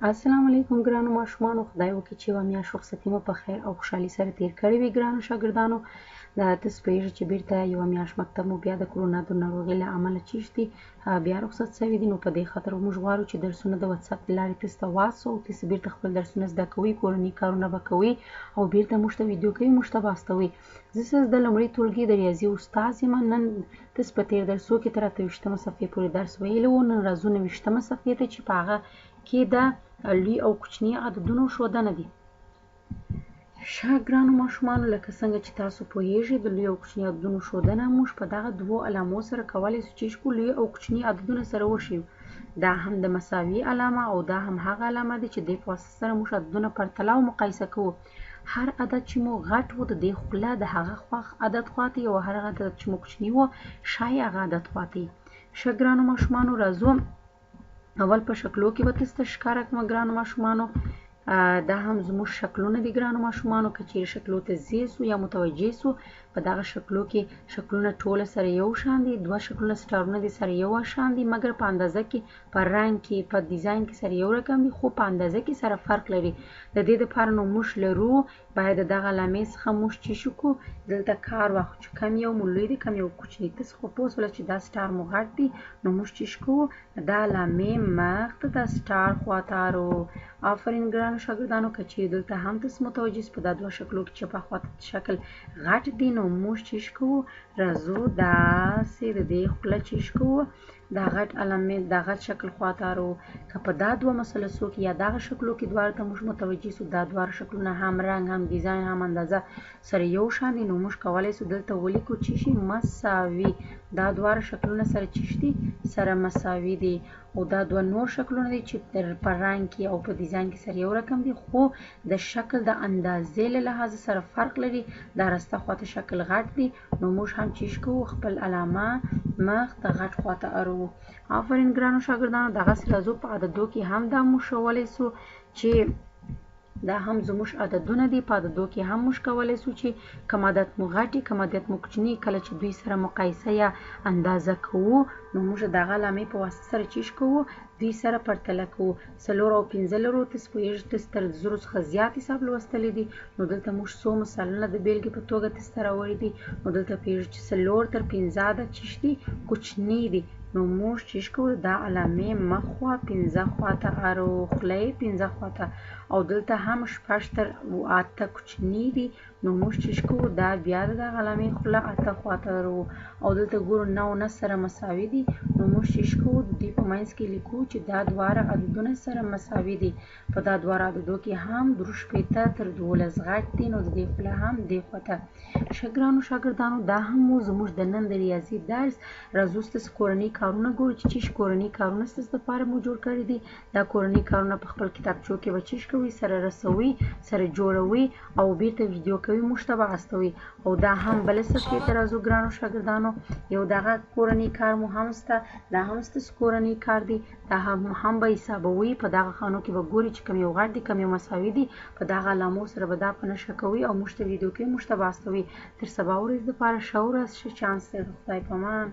السلام علیکم ګرانو ماشومانو، خدای وکړي چې یوه میاشت رخصتي مو په خیر او خوشحالي سره تیر کړې وي. ګرانو شاګردانو، تاسو پوهېږئ چې بیرته یوه میاشت مکتب مو بیا د کرونا د ناروغۍ له امله چیښتي بیا رخصت شوي دي. نو په دې خاطر موږ غواړو چې درسونه د واتساپ له لارې تاسو ته واستوو. تاسو بیرته خپل درسونه زده کوئ، کورني کارونه به کوئ او بیرته موږ ته ویډیو کوي، موږ ته به استوئ. زه ستاسو د لومړي ټولګي د ریاضي استاد یم. نن تاسو په تېر درسو کې تر 28مه صفحې پورې درس ویلی و. نن راځو 29مه صفحې ته چې په هغه کې د لوی او کوچني عددونو ښودنه دي. ښه ګرانو ماشومانو، لکه څنګه چې تاسو پوهېږئ د لوی او کوچني عددونو ښودنه موږ په دغه دوو علامو سره کولی شو چې لوی او کوچني عددونه سره وښیو. دا هم د مساوي علامه او دا هم هغه علامه ده چې د په واسطه سره موږ عددونه پرتله او مقایسه کوو. هر عدد چې مو غټ و د دې خوله د هغه عدد خواته او هر عدد چې مو کوچني و ښایي هغه عدد خواته. ښه ګرانو ماشومانو، راځو اول په شکلو کې به تاسو ته ښکاره کړم. ګرانو ماشومانو، دا هم زموږ شکلونه دي. ګرانو ماشومانو، که چیرې شکلو ته ځیر سو یا متوجه سو، په دغه شکلو کې شکلونه ټوله سره یو شان دي. دوه شکلونه سټارونه دي سره یو شان دي، مګر په اندازه کې، په رنګ کې، په ډیزاین کې سره یو رقم دي، خو په اندازه کې سره فرق لري. د دې دپاره نو موږ لرو باید د دغه علامې څخه موږ چې شو کو دلته کار واخلو چې کم یو مو لوی دی کم یو کوچني. تاسو خو پوه شوله چې دا سټار مو غټ دی، نو موږ چې کوو دا علامې مخ ته د سټار خواته اړوو. آفرین ګرانو شاګردانو، که چیرې دلته هم تاسو متوجه په دا دوه شکلو کې چپه خواته شکل غټ دی، نو موږ چې کوو راځو داسې د دې خوله چې کوو دا غټ علامې دا غټ شکل خواته اړوو. که په دا دوه مثلثو کې یا دغه شکلو کې دواړو ته موږ متوجه سو دا دواړه شکلونه هم رنګ هم ډیزاین هم اندازه سره یو شان دي، نو موږ کولی سو دلته ولیکو چې شي مساوي. دا دواړه شکلونه سره چې دي سره مساوي دي. او دا دوه نور شکلونه دي چې په رنګ کې او په ډیزاین کې سره یو رقم دي، خو د شکل د اندازې له لحاظه سره فرق لري. دا راسته خواته شکل غټ دی، نو موږ هم چې کوو خپل علامه مخ ته غټ خواته اړوو. آفرین ګرانو شاګردانو، دغسې راځو په عددو کې هم دا موږ ښوولی سو چې دا هم زموږ عددونه دي. په عددو کې هم موږ کولی سو چې کم عدد مو غټ کم عدد مو کوچني، کله چې دوی سره مقایسه یا اندازه کوو نو موږ دغه علامې په واسطه سره چې کوو دوی سره پرتله کوو. 4 او 15 لرو. تاسو پوهېږئ تاسو تر 0 څخه زیات حساب لوستلی دي، نو دلته موږ څو مثالونه د بېلګې په توګه تاسو ته راوړي دي. نو دلته پوهېږئ چې 4 تر 15 عدد چې دي کوچني دي، نو موږ چې کوو دا علامې مخ خوا 15 خواته اړوو، خوله یې 15 خواته. او دلته هم 6 تر 8 کوچني دي، نو موږ چې کوو دا بیا د دغه علامې خوله 8 خواته اړوو. او دلته ګورو 9 او 9 سره مساوي دي، نو موږ چې کوو د دې په منځ کې لیکو چې دا دواړه عددونه سره مساوي دي. په دا دواړه عددو کې هم 2 تر 12 غټ دي، نو د دې خوله هم دې خواته. ښه ګرانو شاګردانو، دا هم زموږ د نن د ریاضي درس. راځو ستاسو کورني کارونه ګورو چې کورني کارونه ستاسو دپاره مو جوړ کړي دي. دا کورني کارونه په خپل کتابچو کې به کوئ، سره رسوئ، سره جوړوئ او بیرته ویډیو کوئ، موږ ته به استوئ. او دا هم بلې صفحې ته راځو ګرانو شاګردانو، یو دغه کورني کار مو هم شته، دا هم ستاسو کورني کار دی. دا هم به حسابوئ، په دغه خانو کې به ګورئ چې کم یو غټ دي کم یو مساوي دي، په دغه علامو سره به دا په نښه کوئ او موږ ته ویډیو کوئ، موږ ته به استوئ. تر سبا ورځې دپاره ښه ورځ، ښه چانس دی. د خدای په امان.